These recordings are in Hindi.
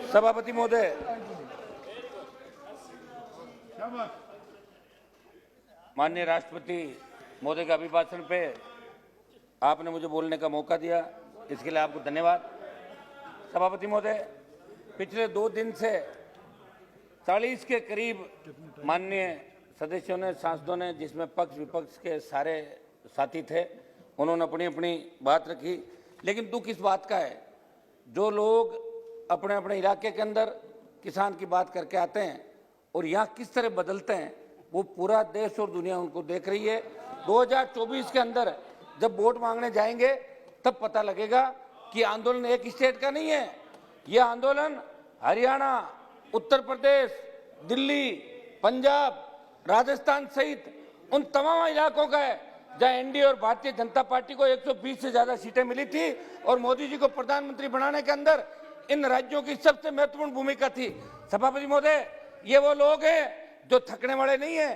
सभापति महोदय, माननीय राष्ट्रपति महोदय के अभिभाषण पे आपने मुझे बोलने का मौका दिया, इसके लिए आपको धन्यवाद। सभापति महोदय, पिछले 2 दिन से 40 के करीब माननीय सदस्यों ने, सांसदों ने, जिसमें पक्ष विपक्ष के सारे साथी थे, उन्होंने अपनी अपनी बात रखी। लेकिन दुख इस बात का है, जो लोग अपने अपने इलाके के अंदर किसान की बात करके आते हैं और यहाँ किस तरह बदलते हैं, वो पूरा देश और दुनिया उनको देख रही है। 2024 के अंदर जब वोट मांगने जाएंगे तब पता लगेगा कि आंदोलन एक स्टेट का नहीं है। यह आंदोलन हरियाणा, उत्तर प्रदेश, दिल्ली, पंजाब, राजस्थान सहित उन तमाम इलाकों का है जहां एनडीए और भारतीय जनता पार्टी को 120 से ज्यादा सीटें मिली थी और मोदी जी को प्रधानमंत्री बनाने के अंदर इन राज्यों की सबसे महत्वपूर्ण भूमिका थी। सभापति महोदय, ये वो लोग हैं जो थकने वाले नहीं है।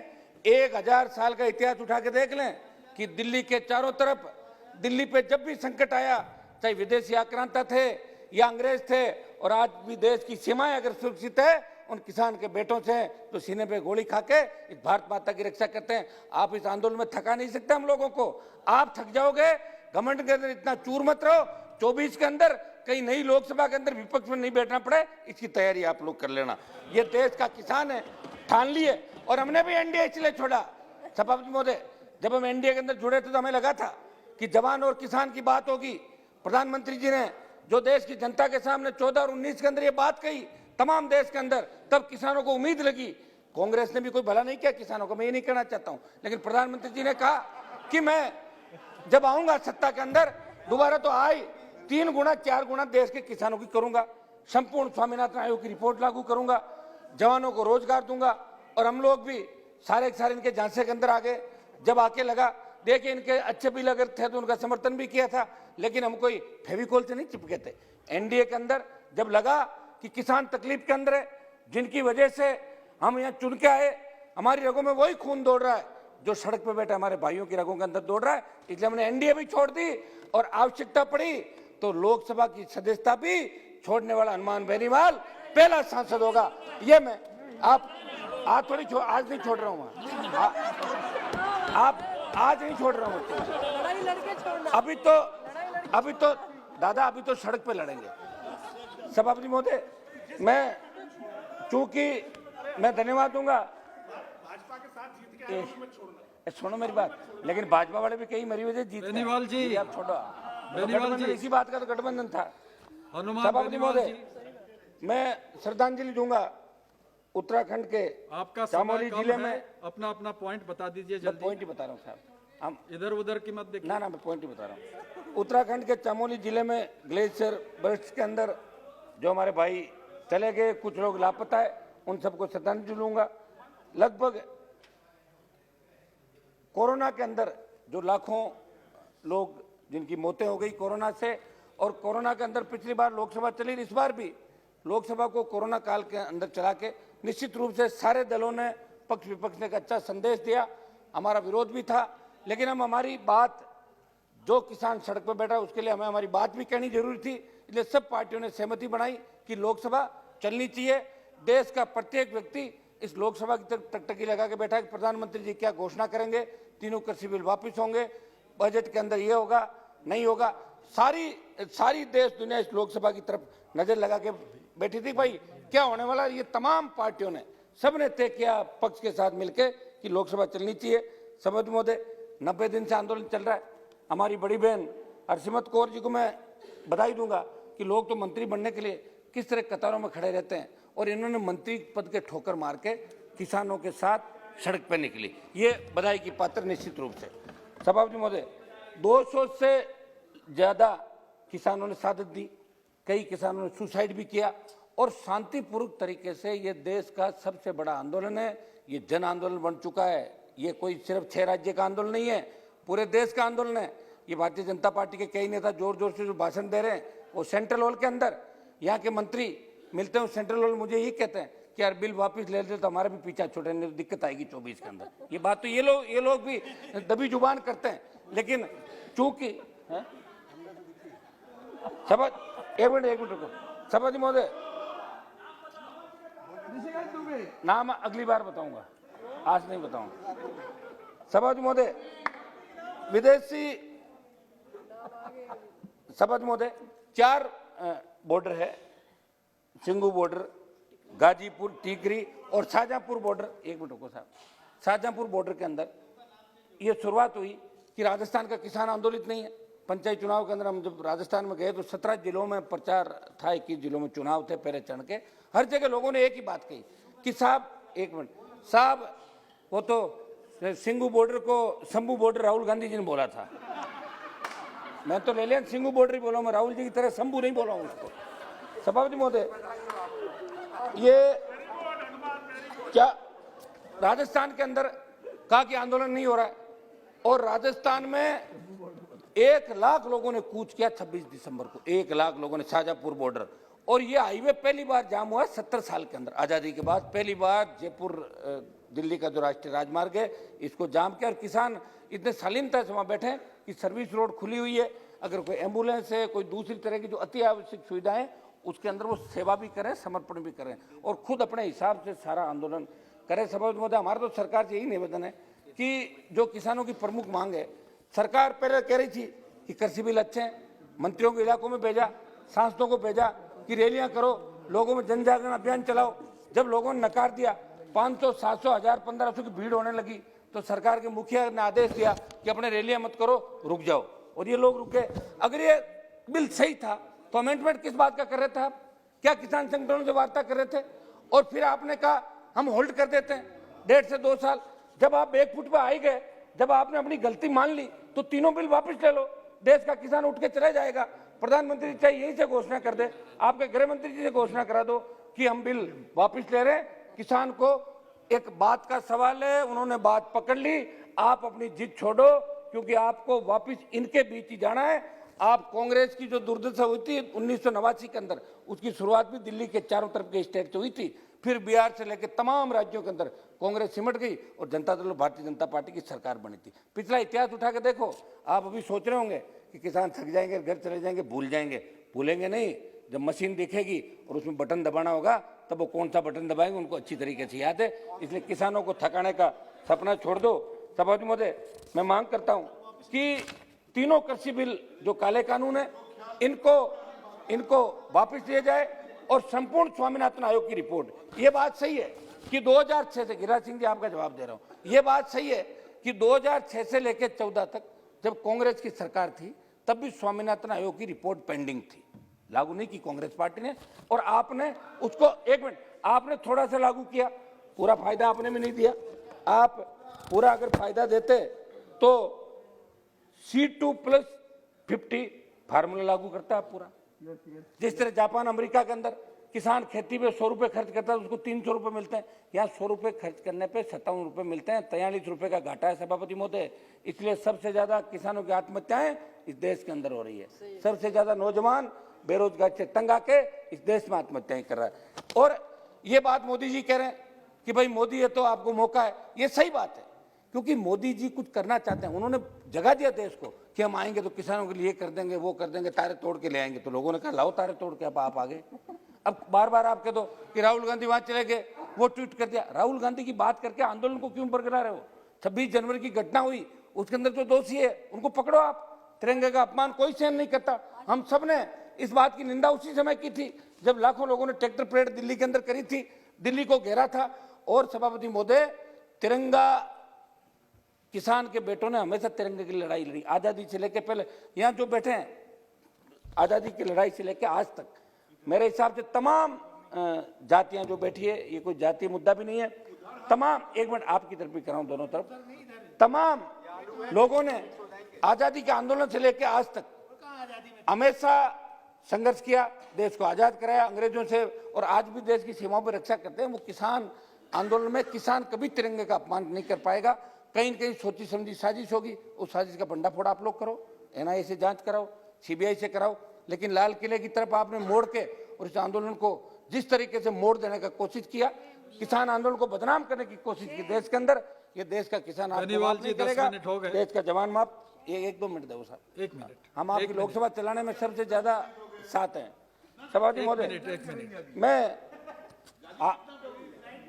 1000 साल का इतिहास उठा के देख लें कि दिल्ली के चारों तरफ, दिल्ली पे जब भी संकट आया, चाहे विदेशी आक्रांता थे या अंग्रेज थे, और आज भी देश की सीमाएं अगर सुरक्षित है उन किसान के बेटों से तो सीने पे गोली खा के इस भारत माता की रक्षा करते हैं। आप इस आंदोलन में थका नहीं सकते हम लोगों को। आप थक जाओगे, घमंड के अंदर इतना चूर मत रहो। 24 के अंदर कहीं नई लोकसभा के अंदर विपक्ष में नहीं बैठना पड़े, इसकी तैयारी आप लोग कर लेना। ये देश का किसान है, ठान लिए। और हमने भी एनडीए इसलिए छोड़ा। सभापति महोदय, जब हम एनडीए के अंदर जुड़े थे तो हमें लगा था कि जवान और किसान की बात होगी। प्रधानमंत्री जी ने जो देश की जनता के सामने 14 और 19 के अंदर ये बात कही तमाम देश के अंदर, तब किसानों को उम्मीद लगी। कांग्रेस ने भी कोई भला नहीं किया किसानों को, मैं ये नहीं कहना चाहता हूं, लेकिन प्रधानमंत्री जी ने कहा कि मैं जब आऊंगा सत्ता के अंदर दोबारा तो आई 3 गुना 4 गुना देश के किसानों की करूंगा, संपूर्ण स्वामीनाथन आयोग की रिपोर्ट लागू करूंगा, जवानों को रोजगार दूंगा। और हम लोग भी सारे के सारे इनके झांसे के अंदर आ गए। जब आके लगा, देखिए इनके अच्छे बिल अगर थे तो उनका समर्थन भी किया था, लेकिन हम कोई फेविकोल से नहीं चिपके थे। एनडीए के अंदर जब लगा कि किसान तकलीफ के अंदर है, जिनकी वजह से हम यहाँ चुन के आए, हमारी रगों में वही खून दौड़ रहा है जो सड़क पे बैठे हमारे भाइयों की रगों के अंदर दौड़ रहा है, इसलिए हमने एनडीए भी छोड़ दी और आवश्यकता पड़ी तो लोकसभा की सदस्यता भी छोड़ने वाला हनुमान बेनीवाल पहला सांसद होगा। ये मैं आप आज थोड़ी आज नहीं छोड़ रहा हूँ, आप आज नहीं छोड़ रहा हूँ। अभी तो दादा अभी तो सड़क पे लड़ेंगे। सभापति महोदय, मैं चूंकि मैं धन्यवाद दूंगा, भाजपा के साथ जीत के आए उसमें छोड़ना, सुनो मेरी बात, लेकिन भाजपा वाले भी कई मरी वजह जीत बेनीवाल जी, आप छोड़ो। गठबंधन इसी बात का तो गठबंधन था। सभापति महोदय, मैं श्रद्धांजलि दूंगा उत्तराखंड के आपका चमोली जिले में। अपना अपना पॉइंट बता दीजिए जल्दी। पॉइंट ही बता रहा हूँ साहब, हम इधर उधर की मत देखिए। ना मैं पॉइंट ही बता रहा हूँ। उत्तराखंड के चमोली जिले में ग्लेशियर बर्स्ट के अंदर जो हमारे भाई चले गए, कुछ लोग लापता है, उन सबको श्रद्धांजलि दूंगा। लगभग कोरोना के अंदर जो लाखों लोग जिनकी मौतें हो गई कोरोना से, और कोरोना के अंदर पिछली बार लोकसभा चली, इस बार भी लोकसभा को कोरोना काल के अंदर चला के निश्चित रूप से सारे दलों ने, पक्ष विपक्ष ने एक अच्छा संदेश दिया। हमारा विरोध भी था, लेकिन हम हमारी बात, जो किसान सड़क पर बैठा उसके लिए हमें हमारी बात भी कहनी जरूरी थी, इसलिए सब पार्टियों ने सहमति बनाई कि लोकसभा चलनी चाहिए। देश का प्रत्येक व्यक्ति इस लोकसभा की तरफ टकटकी लगा के बैठा है कि प्रधानमंत्री जी क्या घोषणा करेंगे, 3 कृषि बिल वापिस होंगे, बजट के अंदर ये होगा नहीं होगा। सारी देश दुनिया इस लोकसभा की तरफ नजर लगा के बैठी थी, भाई क्या होने वाला। ये तमाम पार्टियों ने सबने तय किया पक्ष के साथ मिलकर कि लोकसभा चलनी चाहिए। सभापति महोदय, 90 दिन से आंदोलन चल रहा है। हमारी बड़ी बहन हरसिमरत कौर जी को मैं बधाई दूंगा कि लोग तो मंत्री बनने के लिए किस तरह कतारों में खड़े रहते हैं, और इन्होंने मंत्री पद के ठोकर मार के किसानों के साथ सड़क पर निकली, ये बधाई की पात्र निश्चित रूप से। सभापति महोदय, 200 से ज्यादा किसानों ने शहादत दी, कई किसानों ने सुसाइड भी किया, और शांतिपूर्वक तरीके से ये देश का सबसे बड़ा आंदोलन है। ये जन आंदोलन बन चुका है। ये कोई सिर्फ 6 राज्य का आंदोलन नहीं है, पूरे देश का आंदोलन है। ये भारतीय जनता पार्टी के कई नेता जोर जोर से जो भाषण दे रहे हैं, वो सेंट्रल हॉल के अंदर यहाँ के मंत्री मिलते हैं सेंट्रल हॉल, मुझे ये कहते हैं कि यार बिल वापस ले लेते तो हमारा भी पीछा छोड़ने में दिक्कत आएगी 24 के अंदर। ये बात तो ये लोग भी दबी जुबान करते हैं, लेकिन चूंकि एक मिनट रुको। सभापति महोदय, नाम अगली बार बताऊंगा, आज नहीं बताऊंगा। सभापति महोदय, विदेशी सभापति महोदय, 4 बॉर्डर है, सिंगू बॉर्डर, गाजीपुर, टीकरी और शाहजहांपुर बॉर्डर। एक मिनट रुको साहब, शाहजहांपुर बॉर्डर के अंदर ये शुरुआत हुई कि राजस्थान का किसान आंदोलित नहीं है। पंचायत चुनाव के अंदर हम जब राजस्थान में गए तो 17 जिलों में प्रचार था, 21 जिलों में चुनाव थे पहले चरण के। हर जगह लोगों ने एक ही बात कही कि साहब, एक मिनट साहब, वो तो सिंगू बॉर्डर को शंभू बॉर्डर राहुल गांधी जी ने बोला था। मैं तो ले लिया सिंगू बॉर्डर ही बोला, मैं राहुल जी की तरह शंभू नहीं बोला हूं उसको। सभापति महोदय, ये क्या राजस्थान के अंदर कहा कि आंदोलन नहीं हो रहा है, और राजस्थान में 1 लाख लोगों ने कूच किया 26 दिसंबर को, 1 लाख लोगों ने, शाहजहांपुर बॉर्डर। और ये हाईवे पहली बार जाम हुआ 70 साल के अंदर, आजादी के बाद पहली बार जयपुर दिल्ली का जो राष्ट्रीय राजमार्ग है इसको जाम किया। और किसान इतने शालीनता से वहां बैठे कि सर्विस रोड खुली हुई है, अगर कोई एम्बुलेंस है, कोई दूसरी तरह की जो अति आवश्यक सुविधाएं, उसके अंदर वो सेवा भी करें, समर्पण भी करें और खुद अपने हिसाब से सारा आंदोलन करें। सभापति महोदय, हमारा तो सरकार से यही निवेदन है कि जो किसानों की प्रमुख मांग है, सरकार पहले कह रही थी कि कृषि बिल अच्छे हैं, मंत्रियों के इलाकों में भेजा, सांसदों को भेजा कि रैलियां करो, लोगों में जन जागरण अभियान चलाओ। जब लोगों ने नकार दिया, 500, 700, 1000, 1500 की भीड़ होने लगी, तो सरकार के मुखिया ने आदेश दिया कि अपने रैलियां मत करो, रुक जाओ, और ये लोग रुके। अगर ये बिल सही था तो अमेंडमेंट किस बात का कर रहे थे आप? क्या किसान संगठनों से वार्ता कर रहे थे? और फिर आपने कहा हम होल्ड कर देते हैं 1.5 से 2 साल। जब आप 1 फुट पे आ ही गए, जब आपने अपनी गलती मान ली, तो तीनों बिल वापस ले लो, देश का किसान उठ के चला जाएगा। प्रधानमंत्री चाहे यहीं से घोषणा कर दे, आपके गृह मंत्री जी से घोषणा करा दो कि हम बिल वापस ले रहे हैं। किसान को एक बात का सवाल है, उन्होंने बात पकड़ ली, आप अपनी जिद छोड़ो, क्योंकि आपको वापस इनके बीच ही जाना है। आप कांग्रेस की जो दुर्दशा हुई थी 1989 के अंदर, उसकी शुरुआत भी दिल्ली के चारों तरफ के स्टेट से हुई थी, फिर बिहार से लेकर तमाम राज्यों के अंदर कांग्रेस सिमट गई और जनता दल भारतीय जनता पार्टी की सरकार बनी थी। पिछला इतिहास उठा के देखो, आप अभी सोच रहे होंगे कि किसान थक जाएंगे, घर चले जाएंगे, भूल जाएंगे। भूलेंगे नहीं, जब मशीन दिखेगी और उसमें बटन दबाना होगा, तब वो कौन सा बटन दबाएंगे उनको अच्छी तरीके से याद है। इसलिए किसानों को थकाने का सपना छोड़ दो। सभापति महोदय, मैं मांग करता हूं कि तीनों कृषि बिल जो काले कानून है, इनको वापस दिए जाए और संपूर्ण स्वामीनाथन आयोग की रिपोर्ट। ये बात सही है कि 2006 से, गिरिराज सिंह जी आपका जवाब दे रहा हूं, ये बात सही है कि 2006 से लेकर 14 तक जब कांग्रेस की सरकार थी, तब भी स्वामीनाथन आयोग की रिपोर्ट पेंडिंग थी, लागू नहीं की कांग्रेस पार्टी ने। और आपने उसको, एक मिनट, आपने थोड़ा सा लागू किया, पूरा फायदा आपने भी नहीं दिया। आप पूरा अगर फायदा देते तो C2+50 फार्मूला लागू करता है पूरा। जिस तरह जापान अमेरिका के अंदर किसान खेती पे 100 रुपए खर्च करता है, उसको 300 रुपए मिलते हैं, यहाँ 100 रुपए खर्च करने पे 57 रुपए मिलते हैं, 43 रुपए का घाटा है सभापति महोदय। इसलिए सबसे ज्यादा किसानों की आत्महत्याएं इस देश के अंदर हो रही है। सबसे ज्यादा नौजवान बेरोजगार से तंग आके इस देश में आत्महत्याएं कर रहा है। और ये बात मोदी जी कह रहे हैं कि भाई मोदी है तो आपको मौका है, ये सही बात है, क्योंकि मोदी जी कुछ करना चाहते हैं। उन्होंने जगह दिया देश को कि हम आएंगे तो किसानों के लिए कर देंगे, वो कर देंगे, तारे तोड़ के ले आएंगे। तो लोगों ने कहा लाओ तारे तोड़ के, अब आप आ गए। अब बार बार आप कह दो कि राहुल गांधी वहां चले गए, वो ट्वीट कर दिया। राहुल गांधी की बात करके आंदोलन को क्यों बरकरार है? 26 जनवरी की घटना हुई, उसके अंदर जो दोषी है उनको पकड़ो आप। तिरंगे का अपमान कोई सहन नहीं करता। हम सब ने इस बात की निंदा उसी समय की थी जब लाखों लोगों ने ट्रैक्टर परेड दिल्ली के अंदर करी थी, दिल्ली को घेरा था। और सभापति महोदय, तिरंगा, किसान के बेटों ने हमेशा तिरंगे की लड़ाई लड़ी, आजादी से लेकर, पहले यहाँ जो बैठे हैं, आजादी की लड़ाई से लेकर आज तक मेरे हिसाब से तमाम जातियां जो बैठी है, ये कोई जातीय मुद्दा भी नहीं है, तमाम, एक मिनट आपकी तरफ भी कराऊं, दोनों तरफ, तमाम लोगों ने आजादी के आंदोलन से लेकर आज तक हमेशा संघर्ष किया, देश को आजाद कराया अंग्रेजों से, और आज भी देश की सीमाओं पर रक्षा करते हैं। वो किसान आंदोलन में किसान कभी तिरंगे का अपमान नहीं कर पाएगा। कहीं न कहीं सोची समझी साजिश होगी, उस साजिश का भंडाफोड़ आप लोग करो, NIA से जांच कराओ, CBI से कराओ, लेकिन लाल किले की तरफ आपने मोड़ के और इस आंदोलन को जिस तरीके से मोड़ देने का कोशिश किया, किसान आंदोलन को बदनाम करने की कोशिश की देश के अंदर, ये देश का किसान आपको माफ नहीं करेगा, देश का जवान माफ। ये 1-2 मिनट दो साहब, 1 मिनट, हम आपकी लोकसभा चलाने में सबसे ज्यादा साथ हैं। सभापति महोदय, मैं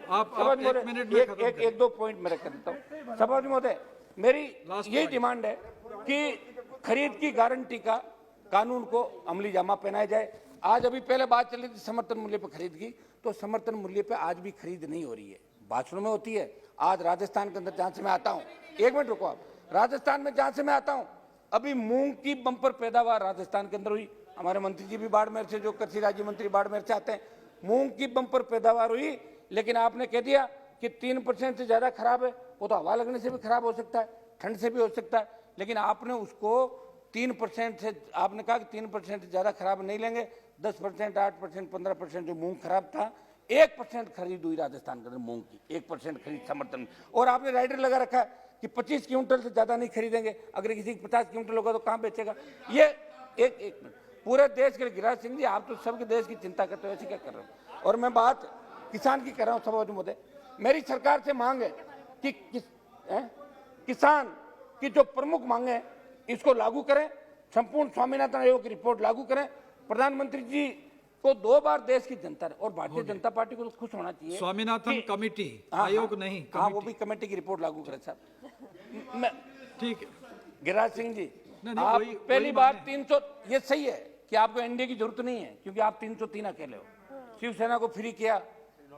आप सभापति एक मिनट में खत्म महोदय एक दो पॉइंट मेरे कर देता हूँ। सभापति महोदय मेरी Last ये point. डिमांड है कि खरीद की गारंटी का कानून को अमली जामा पहनाया जाए। आज अभी पहले बात चली थी समर्थन मूल्य पर खरीद की, तो समर्थन मूल्य पे आज भी खरीद नहीं हो रही है, भाषणों में होती है। आज राजस्थान के अंदर जहां से मैं आता हूं, एक मिनट रुको आप, राजस्थान में जहां से मैं आता हूं अभी मूंग की बंपर पैदावार राजस्थान के अंदर हुई। हमारे मंत्री जी भी बाड़मेर से, जो कृषि राज्य मंत्री बाड़मेर से आते हैं, मूंग की बंपर पैदावार हुई, लेकिन आपने कह दिया कि 3% से ज्यादा खराब है। वो तो हवा लगने से भी खराब हो सकता है, ठंड से भी हो सकता है, लेकिन आपने उसको 3% से, आपने कहा कि 3% से ज्यादा खराब नहीं लेंगे। 10%, 8%, 15% जो मूंग खराब था, 1% खरीद हुई राजस्थान के अंदर मूंग की, 1% खरीद समर्थन। और आपने राइडर लगा रखा है कि 25 क्विंटल से ज्यादा नहीं खरीदेंगे, अगर किसी की 50 क्विंटल होगा तो कहां बेचेगा। ये एक मिनट, पूरे देश के लिए गिरिराज सिंह जी, आप तो सबके देश की चिंता करते हो, ऐसे क्या कर रहे हो। और मैं बात किसान की कर रहा हूं। सभापति महोदय मेरी सरकार से मांग है कि किसान की जो प्रमुख मांगे हैं इसको लागू करें, संपूर्ण स्वामीनाथन आयोग की रिपोर्ट लागू करें। प्रधानमंत्री जी को 2 बार देश की जनता और भारतीय जनता पार्टी को तो खुश होना चाहिए। स्वामीनाथन कमेटी, हाँ, आयोग नहीं, हाँ, वो कमेटी। भी कमेटी की रिपोर्ट लागू करें साहब। मैं ठीक है, गिरिराज सिंह जी, नहीं, आप वही- पहली वही बार माने। 300, ये सही है कि आपको एनडीए की जरूरत नहीं है, क्योंकि आप 303 अकेले हो। शिवसेना को फ्री किया,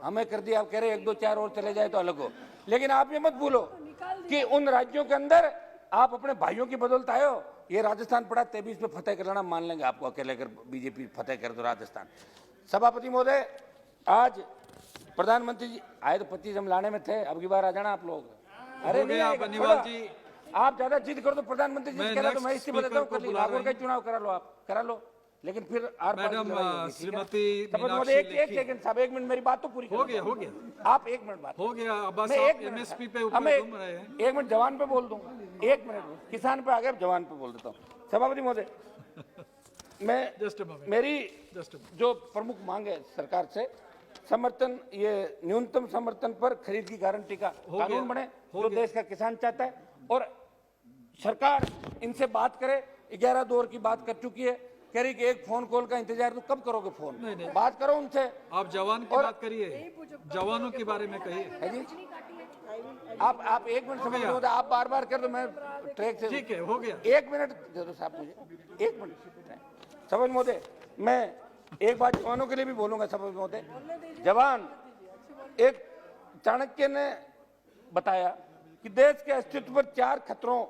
हमें कर दिया, आप कह रहे 1, 2, 4 और चले जाए तो अलग हो। लेकिन आप ये मत भूलो कि उन राज्यों के अंदर आप अपने भाइयों की बदौलत आए हो। ये राजस्थान पड़ा 23 पे फतेह कर लेना, मान लेंगे आपको अकेले, अगर बीजेपी फतेह कर दो राजस्थान। सभापति महोदय, आज प्रधानमंत्री जी आए तो 25 हम लाने में थे, अब की बार आ जाना आप लोग। अरे हो नहीं गया आएगा, बनिवाल थोड़ा। जी। आप ज्यादा जिद कर दो, प्रधानमंत्री जी मैं कह रहा तो next मैं इसी speaker बताता हूँ, को कर ली बुला नागौर रहे का हैं। चुनाव करा लो, आप करा लो, लेकिन फिर आर पार की मैडम, लड़ाई होगी, ठीक है? श्रीमती सभापति मीनाक्षी महोदय, एक लेखी। सेकंड साहब, 1 मिनट मेरी बात तो पूरी हो करो। गया, हो गया, आप 1 मिनट बात, हो गया। अब बस मैं आप 1 मिनट, एमएसपी पे हमें ऊपर घूम रहे हैं। 1 मिनट जवान पे बोल दूंगा, 1 मिनट किसान पे आ गए, जवान पे बोल देता हूँ। सभापति महोदय, मैं जस्ट अ मोमेंट, मेरी जस्ट अ जो प्रमुख मांग है सरकार से, समर्थन, ये न्यूनतम समर्थन पर खरीद की गारंटी का हो कानून गया, बने, हो जो गया। देश का किसान चाहता है। और सरकार इनसे बात करे, 11 दौर की बात कर चुकी है, कह रही कि एक फोन कॉल का इंतजार, तो कब करोगे फोन? नहीं, नहीं। बात करो उनसे। आप जवान की और- बात करिए, जवानों के बारे में कहिए। है जी, आप 1 मिनट समझ लो, आप बार बार कर दो, मैं ट्रैक से। ठीक है, हो गया। 1 मिनट दे दो साहब मुझे, 1 मिनट। समझ महोदय, मैं एक बात जवानों के लिए भी बोलूंगा। समझ महोदय, जवान, एक चाणक्य ने बताया कि देश के अस्तित्व पर 4 खतरों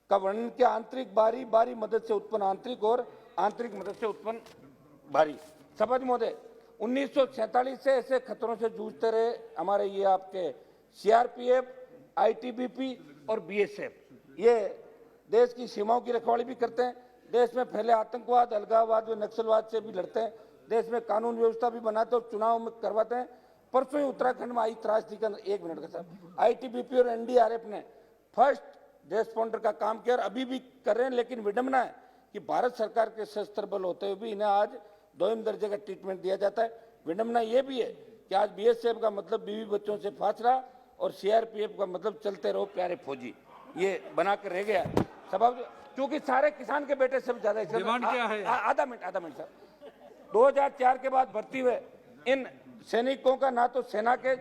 का वर्णन किया: आंतरिक, बाहरी, बाहरी मदद से उत्पन्न आंतरिक, और आंतरिक मदद से उत्पन्न बाहरी। समझ महोदय, 1947 से ऐसे खतरों से जूझते रहे हमारे ये आपके सीआरपीएफ, आईटीबीपी और बीएसएफ। ये देश की सीमाओं की रखवाली भी करते हैं, देश में फैले आतंकवाद, अलगाववाद व नक्सलवाद से भी लड़ते हैं, देश में कानून व्यवस्था भी बनाते और चुनाव में करवाते हैं। परसों ही उत्तराखंड में आई त्रासदी का, 1 मिनट का साहब, आईटीबीपी और एनडीआरएफ ने फर्स्ट रेस्पॉन्डर का काम किया और अभी भी कर रहे हैं। लेकिन विडंबना है कि भारत सरकार के सशस्त्र बल होते हुए भी इन्हें आज 2वीं दर्जे का ट्रीटमेंट दिया जाता है। विडंबना ये भी है कि आज बीएसएफ का मतलब बीवी बच्चों से फासला और सीआरपीएफ का मतलब चलते रहो प्यारे फौजी, ये बनाकर रह गया। सबब क्योंकि सारे किसान के बेटे से ज्यादा डिमांड क्या है? आधा मिनट सर। 2004 के बाद भर्ती हुए इन सैनिकों का ना तो सेना के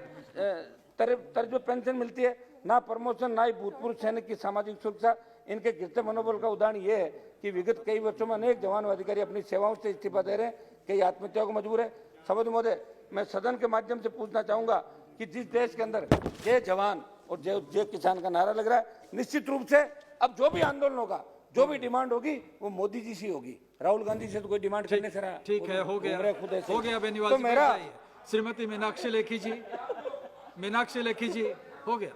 तर्ज में पेंशन मिलती है, ना प्रमोशन, ना ही भूतपूर्व सैनिक की सामाजिक सुरक्षा। इनके गिरते मनोबल का उदाहरण ये है कि विगत कई वर्षों में अनेक जवान व अधिकारी अपनी सेवाओं से इस्तीफा दे रहे हैं, कई आत्महत्या को मजबूर है। सभापति महोदय, मैं सदन के माध्यम से पूछना चाहूंगा कि जिस देश के अंदर जय जवान और जय किसान का नारा लग रहा है, निश्चित रूप से अब जो भी आंदोलन होगा, जो भी डिमांड होगी, वो मोदी जी से होगी। राहुल गांधी से तो कोई डिमांड करने से रहा। ठीक है, हो गया, खुद ऐसे। हो गया बेनीवाल तो जी, मेरा श्रीमती मीनाक्षी लेखी जी, मीनाक्षी लेखी जी, हो गया।